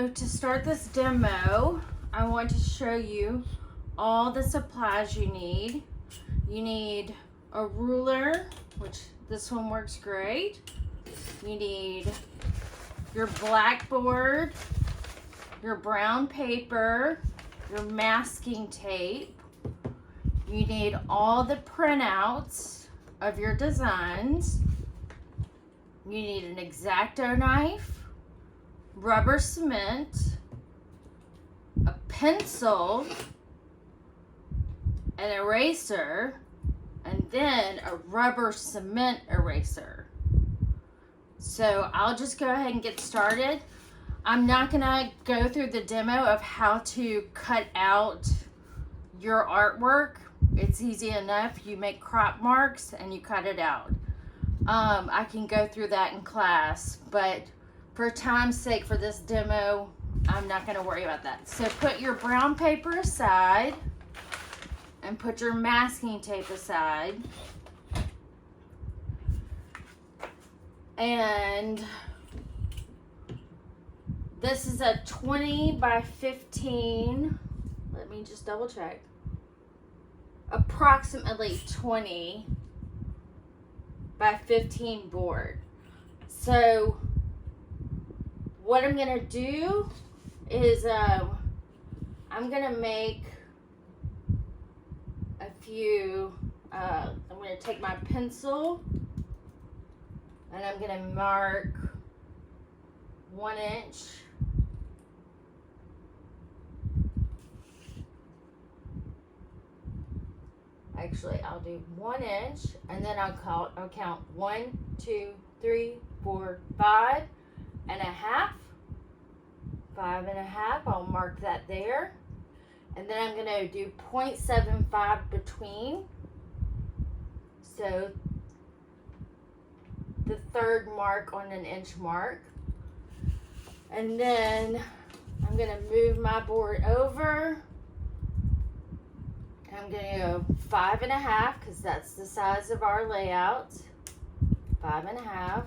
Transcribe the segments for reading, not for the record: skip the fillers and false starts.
So to start this demo, I want to show you all the supplies you need. You need a ruler, which this one works great. You need your blackboard, your brown paper, your masking tape. You need all the printouts of your designs. You need an X-Acto knife, rubber cement, a pencil, an eraser, and then a rubber cement eraser. So I'll just go ahead and get started. I'm not gonna go through the demo of how to cut out your artwork. It's easy enough. You make crop marks and you cut it out. I can go through that in class, but for time's sake for this demo, I'm not going to worry about that. So put your brown paper aside and put your masking tape aside. And this is a 20 by 15, let me just double check, approximately 20 by 15 board. So what I'm gonna do is I'm gonna make a few, I'm gonna take my pencil and I'm gonna mark 1 inch. Actually, I'll do 1 inch, and then I'll count 1, 2, 3, 4, 5 and a half. 5 and a half. I'll mark that there, and then I'm gonna do 0.75 between. So the third mark on an inch mark, and then I'm gonna move my board over. I'm going to go 5 and a half because that's the size of our layout. 5 and a half.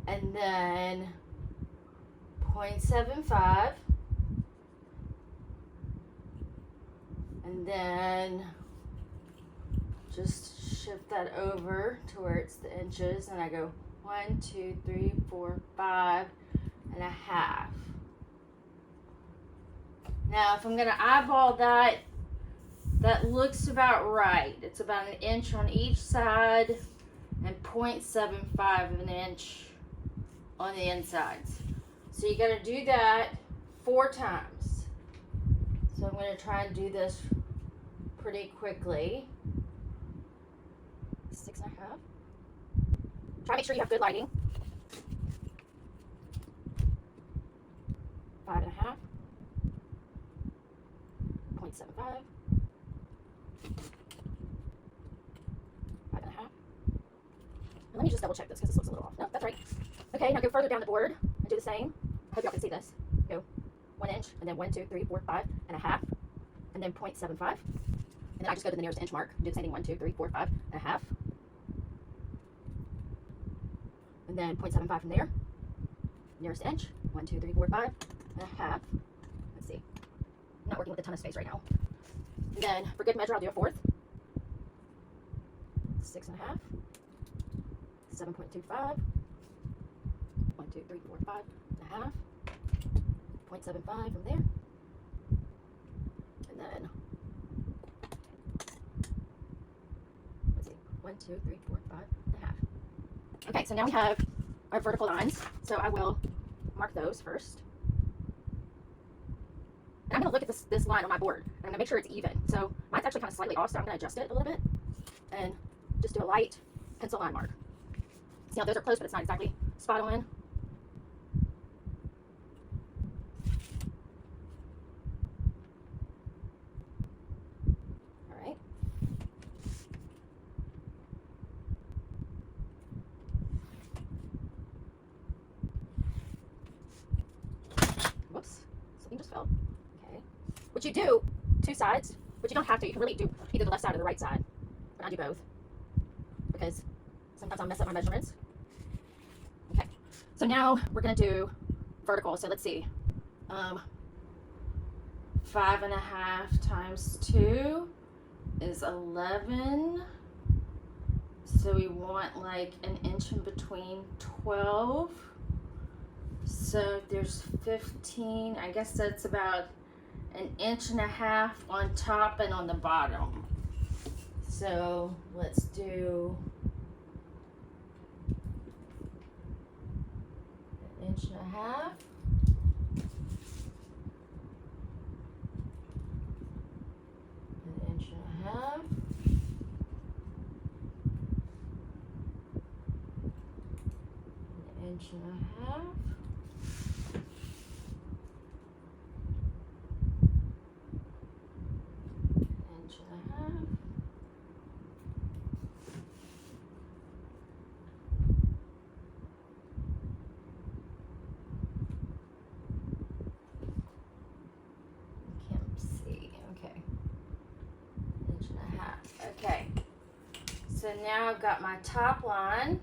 And then 0.75. And then just shift that over to where it's the inches. And I go 1, 2, 3, 4, 5 and a half. Now, if I'm going to eyeball that, that looks about right. It's about 1 inch on each side and 0.75 of an inch on the insides. So you got to do that 4 times. So I'm going to try and do this pretty quickly. 6 and a half. Try to make sure you have good lighting. 5 and a half. 0.75. 5 and a half. Let me just double check this because this looks a little off. No, that's right. Okay, now go further down the board and do the same. I hope y'all can see this. Go 1 inch, and then 1, 2, 3, 4, 5 and a half, and then 0.75. And then I just go to the nearest inch mark and do the same thing. 1, 2, 3, 4, 5 and a half. And then 0.75 from there. Nearest inch. 1, 2, 3, 4, 5 and a half. Let's see. I'm not working with a ton of space right now. And then for good measure, I'll do a 4th. 6 and a half. 7.25. 1, 2, 3, 4, 5 and a half. 0.75 from there. And then, let's see, 1, 2, 3, 4, 5 and a half. Okay, so now we have our vertical lines. So I will mark those first. And I'm going to look at this line on my board, and I'm going to make sure it's even. So mine's actually kind of slightly off, so I'm going to adjust it a little bit and just do a light pencil line mark. See how those are close, but it's not exactly spot on. All right. Whoops, something just fell. Okay. What you do, 2 sides, but you don't have to. You can really do either the left side or the right side. But I do both because sometimes I'll mess up my measurements. Okay. So now we're gonna do vertical. So let's see. 5.5 times 2 is 11. So we want like an inch in between 12. So there's 15. I guess that's about an inch and a half on top and on the bottom. So let's do an inch and a half. An inch and a half. An inch and a half. Okay, so now I've got my top line.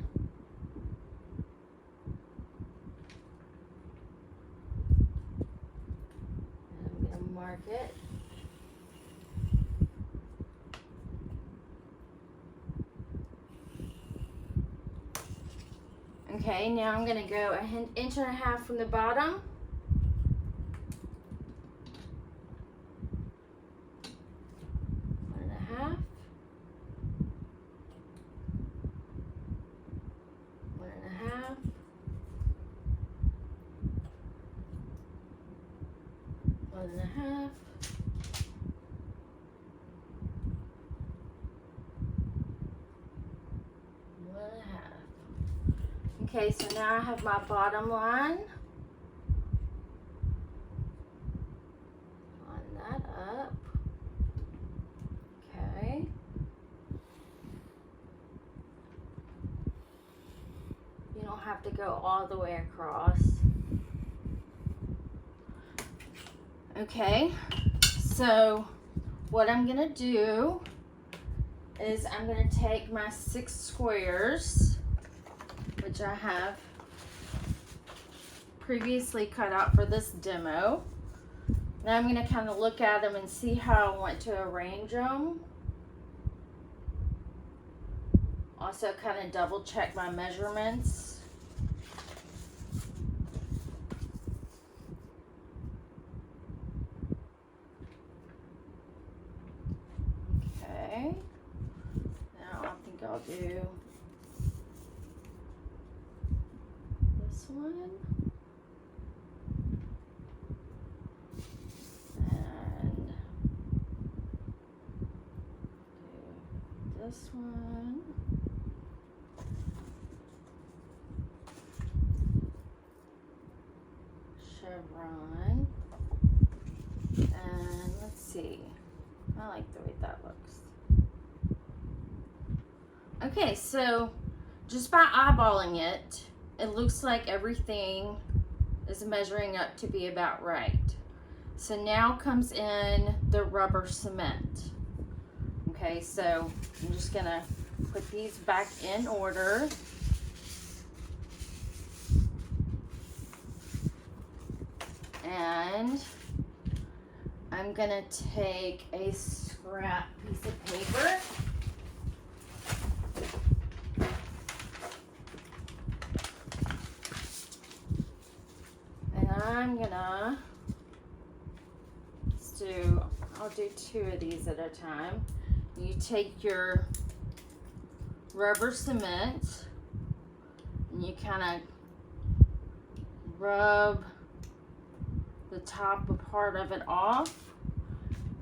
And I'm going to mark it. Okay, now I'm going to go an inch and a half from the bottom. One and a half. One and a half. Okay, so now I have my bottom line. Line that up. Okay. You don't have to go all the way across. Okay, so what I'm gonna do is I'm gonna take my 6 squares, which I have previously cut out for this demo. Now I'm gonna kind of look at them and see how I want to arrange them. Also kind of double check my measurements. Now I think I'll do this one and do this one. Chevron. And let's see. I like the way that looks. Okay, so just by eyeballing it, it looks like everything is measuring up to be about right. So now comes in the rubber cement. Okay, so I'm just gonna put these back in order. And I'm gonna take a scrap piece of paper. I'm gonna I'll do 2 of these at a time. You take your rubber cement and you kind of rub the top part of it off,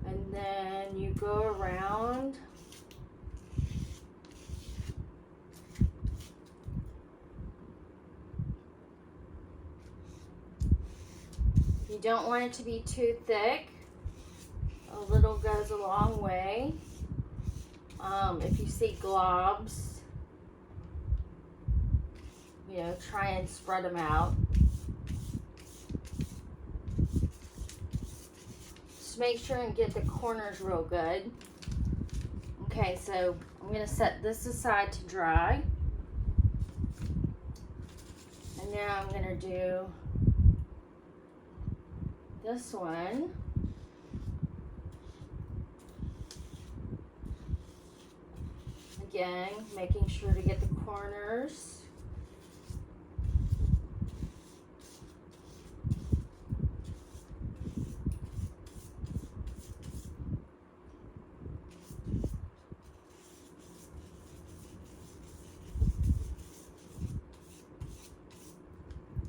and then you go around You don't want it to be too thick. A little goes a long way. If you see globs, you know, try and spread them out. Just make sure and get the corners real good. Okay, so I'm going to set this aside to dry. And now I'm gonna do this one. Again, making sure to get the corners.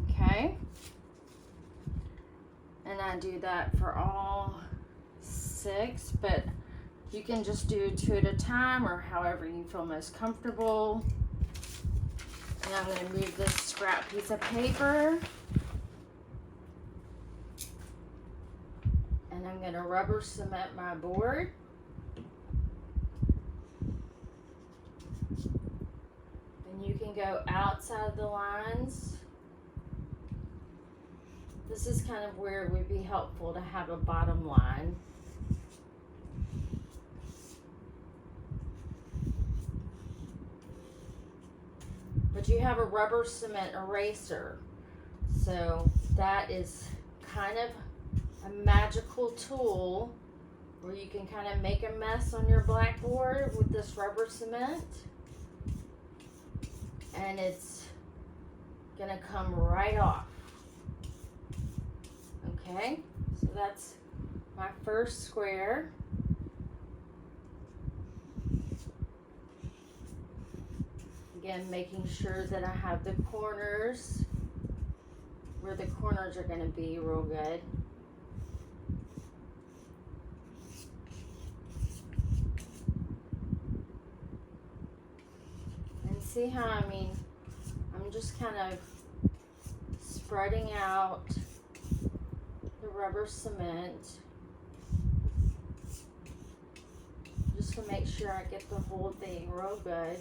Okay. And I do that for all 6, but you can just do 2 at a time or however you feel most comfortable. And I'm going to move this scrap piece of paper. And I'm going to rubber cement my board. And you can go outside the lines. This is kind of where it would be helpful to have a bottom line. But you have a rubber cement eraser. So that is kind of a magical tool where you can kind of make a mess on your blackboard with this rubber cement. And it's gonna come right off. Okay, so that's my first square. Again, making sure that I have the corners where the corners are going to be real good. And see how, I'm just kind of spreading out the rubber cement just to make sure I get the whole thing real good.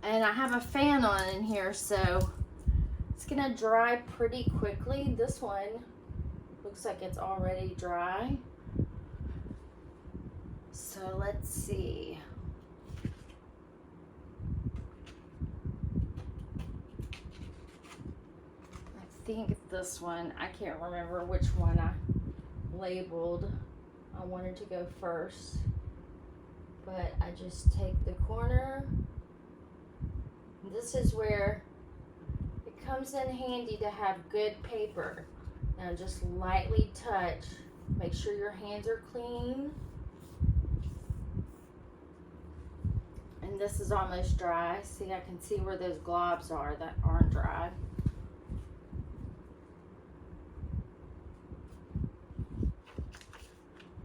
And I have a fan on in here, so it's gonna dry pretty quickly. This one looks like it's already dry. So let's see. I think this one, I can't remember which one I labeled. I wanted to go first, but I just take the corner. This is where it comes in handy to have good paper. Now just lightly touch. Make sure your hands are clean. And this is almost dry. See, I can see where those globs are that aren't dry.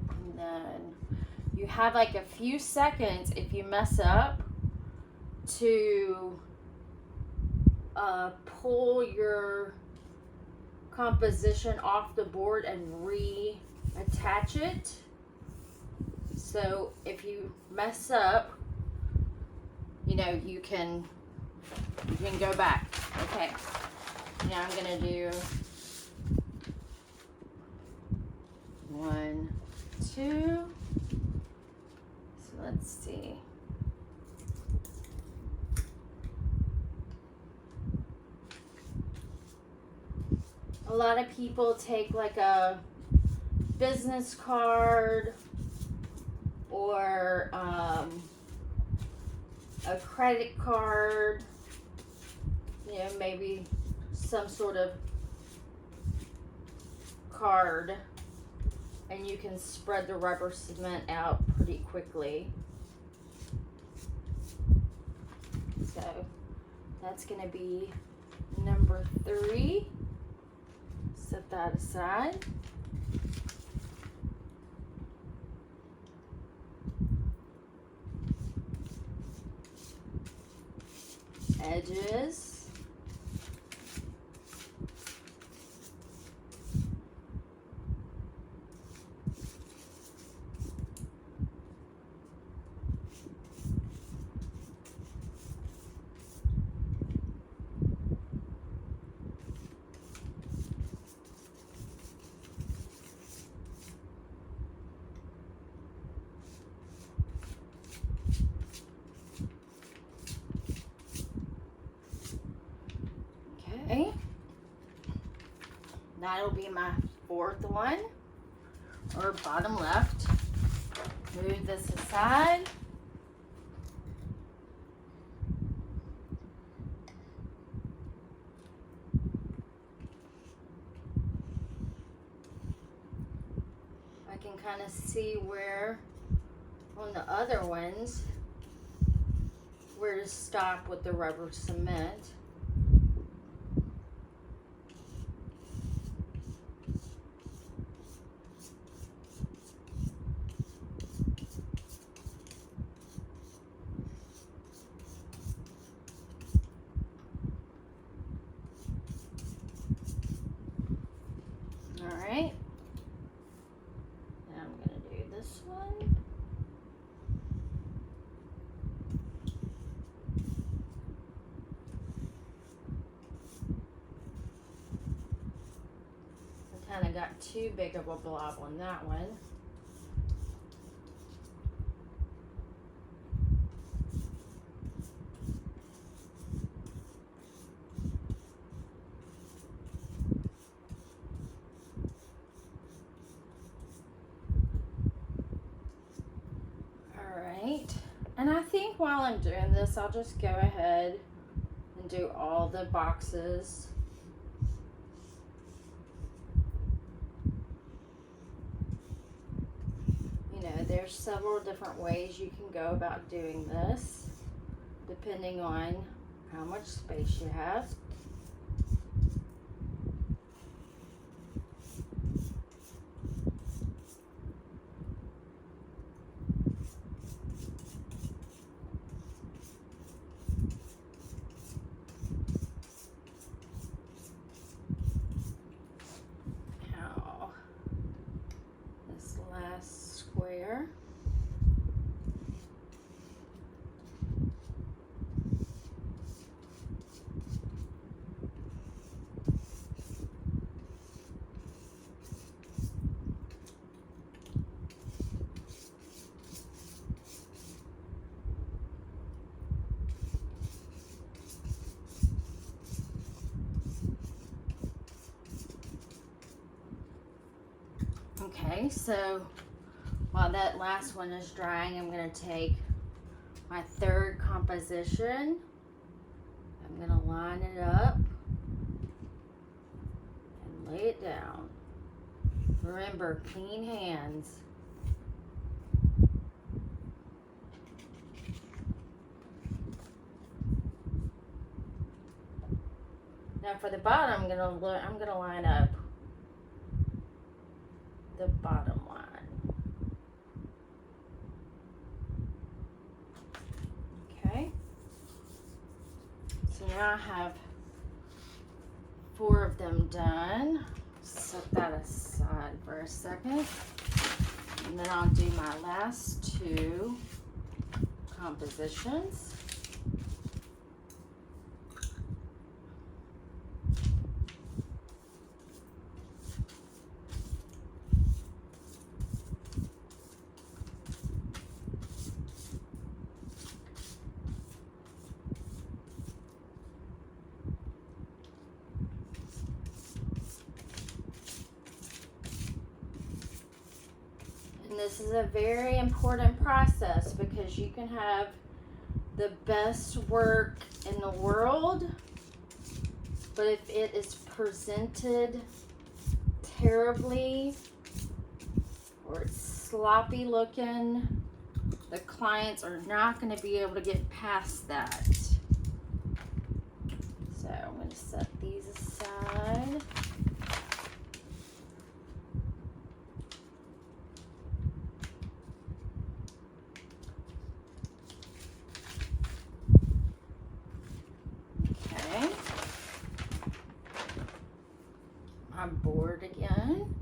And then you have like a few seconds if you mess up to pull your composition off the board and reattach it. So if you mess up, you can go back. Okay, now I'm gonna do 1, 2. So let's see. A lot of people take like a business card or a credit card, maybe some sort of card, and you can spread the rubber cement out pretty quickly. So that's going to be number 3. Set that aside. Edges. That'll be my fourth one, or bottom left. Move this aside. I can kind of see where on the other ones where to stop with the rubber cement. All right. Now I'm going to do this one. I kind of got too big of a blob on that one. And I think while I'm doing this, I'll just go ahead and do all the boxes. You know, there's several different ways you can go about doing this, depending on how much space you have. Square. Okay, so while that last one is drying, I'm going to take my third composition. I'm going to line it up and lay it down. Remember, clean hands. Now for the bottom, I'm going to line up the bottom line. Okay, so now I have 4 of them done. Set that aside for a second, and then I'll do my last 2 compositions. This is a very important process because you can have the best work in the world, but if it is presented terribly or it's sloppy looking, the clients are not going to be able to get past that. So I'm going to set these aside. I'm bored again.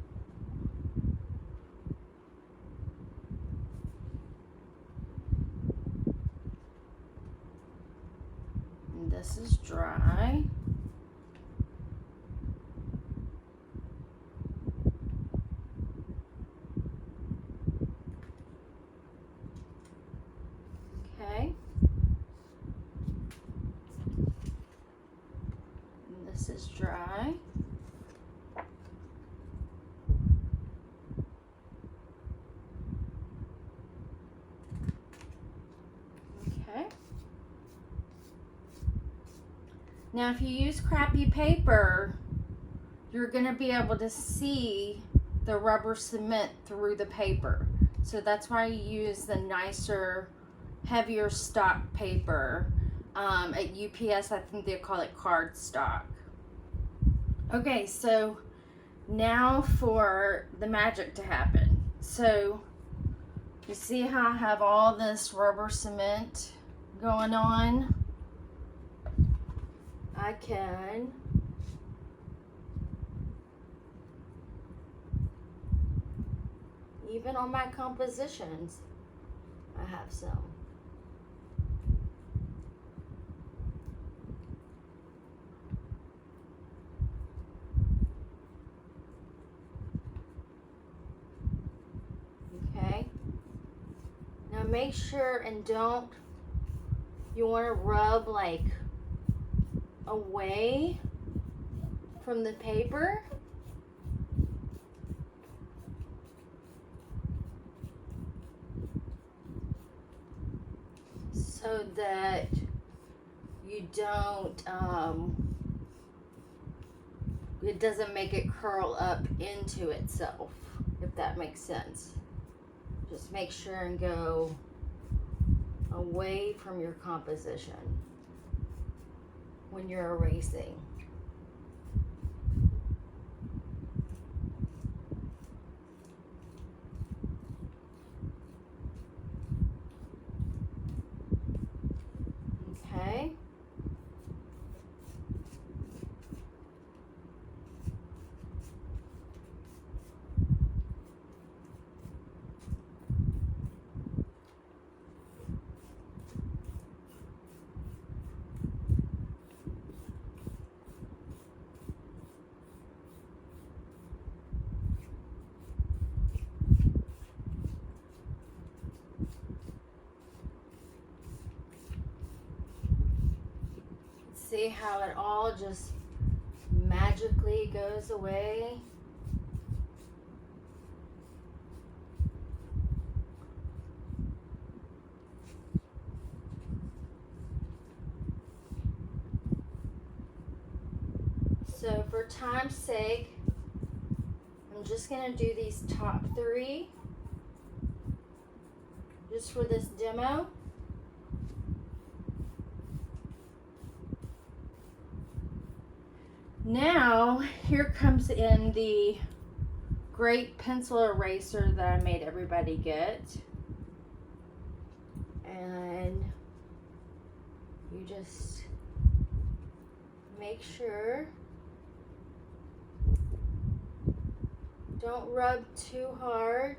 And this is dry. Okay. And this is dry. Now if you use crappy paper, you're going to be able to see the rubber cement through the paper. So that's why you use the nicer, heavier stock paper. At UPS, I think they call it cardstock. Okay, so now for the magic to happen. So you see how I have all this rubber cement going on? I can even on my compositions, I have some. Okay. Now make sure and don't, you want to rub like away from the paper. So that you don't, it doesn't make it curl up into itself, if that makes sense. Just make sure and go away from your composition when you're erasing. Okay. See how it all just magically goes away? So for time's sake, I'm just going to do these top 3 just for this demo. Now, here comes in the great pencil eraser that I made everybody get. And you just make sure, don't rub too hard.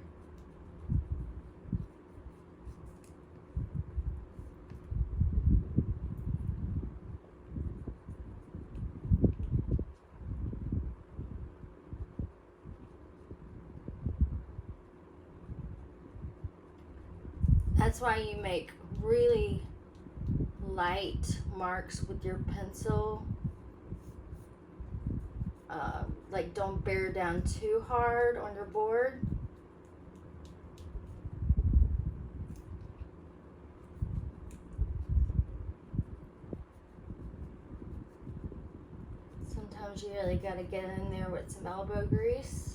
That's why you make really light marks with your pencil. Like don't bear down too hard on your board. Sometimes you really gotta get in there with some elbow grease.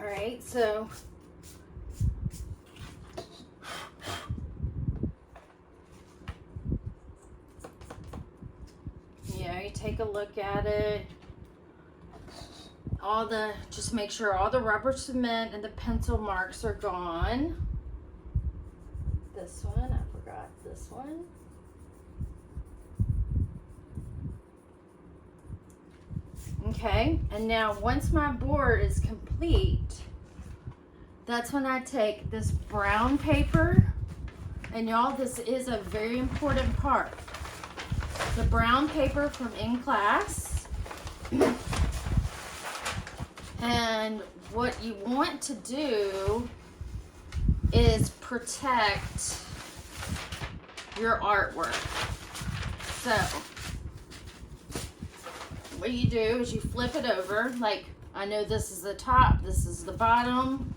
Alright, so you take a look at it. just make sure all the rubber cement and the pencil marks are gone. This one, I forgot this one. Okay, and now once my board is complete, that's when I take this brown paper, and y'all, this is a very important part. The brown paper from In Class. And what you want to do is protect your artwork. So what you do is you flip it over. Like, I know this is the top, this is the bottom.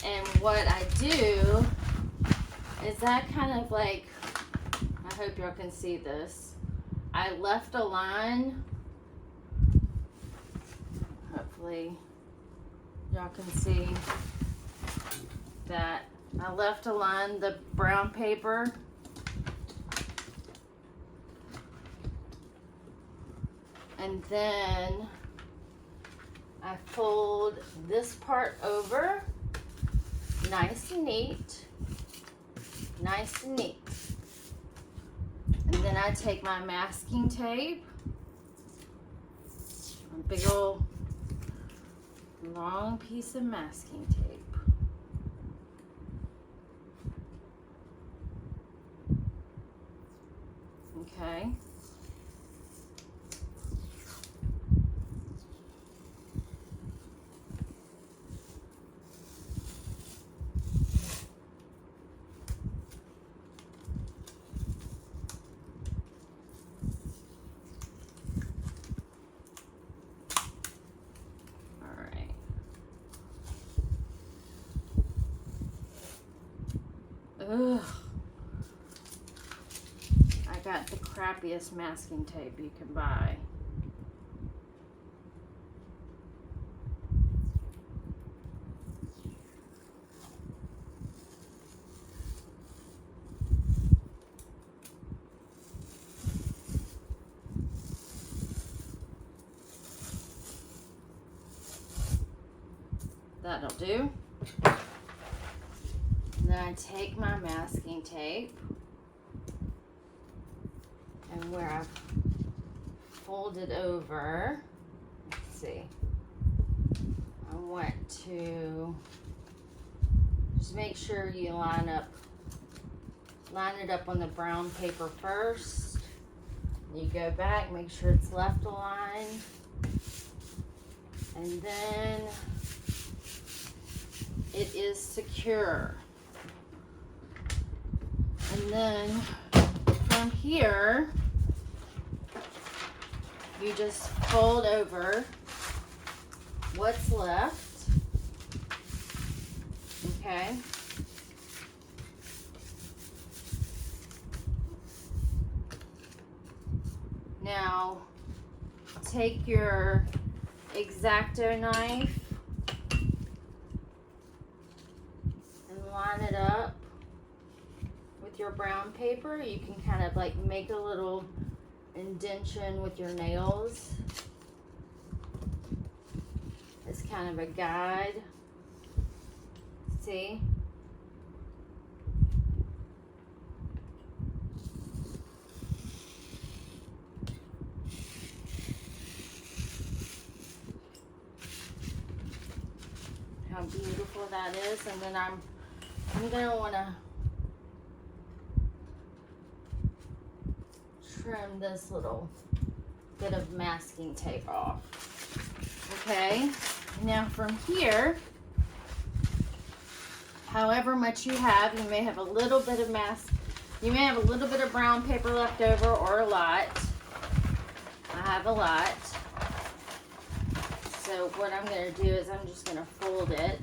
And what I do is that kind of like, I hope y'all can see this. I left a line. Hopefully y'all can see that I left a line, the brown paper. And then I fold this part over, nice and neat, nice and neat. And then I take my masking tape, a big old long piece of masking tape. Okay. Ugh. I got the crappiest masking tape you can buy. That'll do. Then I take my masking tape, and where I've folded over, let's see, I want to just make sure you line it up on the brown paper first. You go back, make sure it's left aligned, and then it is secure. And then from here, you just fold over what's left. Okay. Now, take your X-Acto knife and line it up with your brown paper. You can kind of like make a little indentation with your nails. It's kind of a guide. See? How beautiful that is. And then I'm gonna wanna trim this little bit of masking tape off. Okay, now from here, however much you have, you may have a little bit of you may have a little bit of brown paper left over or a lot. I have a lot. So what I'm going to do is I'm just going to fold it.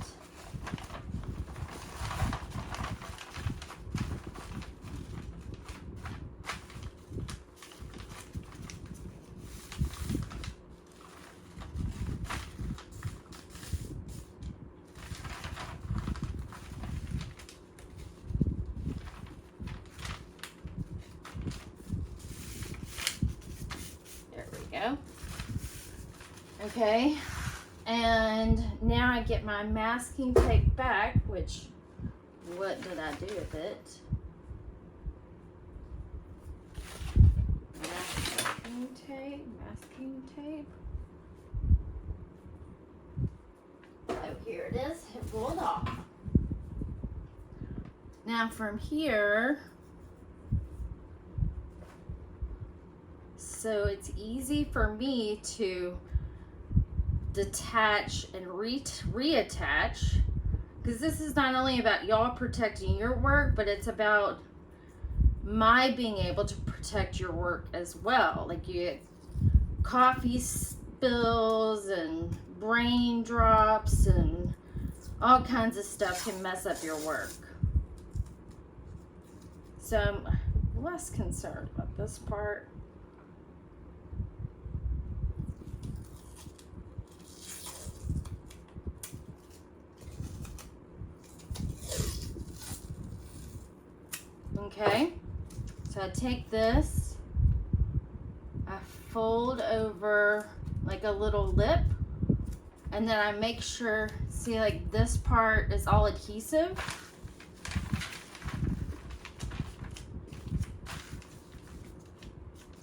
Okay, and now I get my masking tape back, which, what did I do with it? Masking tape. Oh, here it is. It rolled off. Now from here, so it's easy for me to detach and reattach, because this is not only about y'all protecting your work, but it's about my being able to protect your work as well. Like, you get coffee spills and brain drops and all kinds of stuff can mess up your work. So I'm less concerned about this part. Okay, so I take this, I fold over like a little lip, and then I make sure, see, like this part is all adhesive.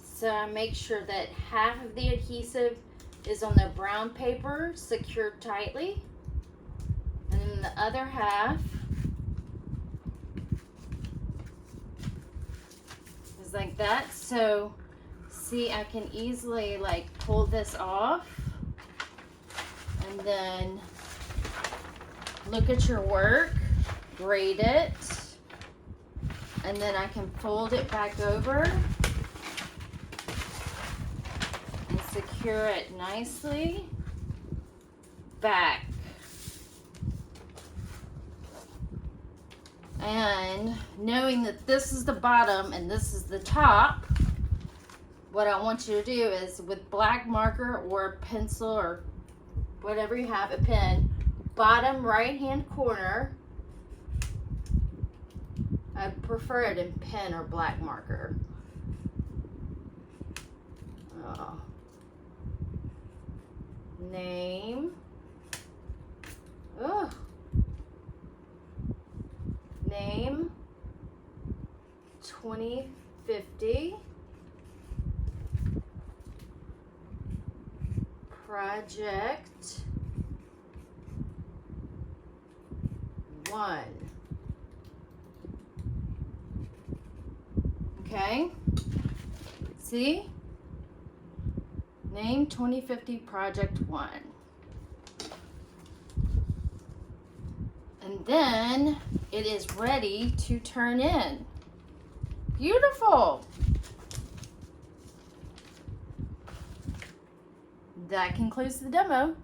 So I make sure that half of the adhesive is on the brown paper, secured tightly, and then the other half is like that. So see, I can easily like pull this off and then look at your work, grade it, and then I can fold it back over and secure it nicely back. And knowing that this is the bottom and this is the top, what I want you to do is, with black marker or a pencil or whatever you have, a pen, bottom right hand corner, I prefer it in pen or black marker. Name. Name 2050 Project 1. Okay, see? Name 2050 Project 1. And then it is ready to turn in. Beautiful. That concludes the demo.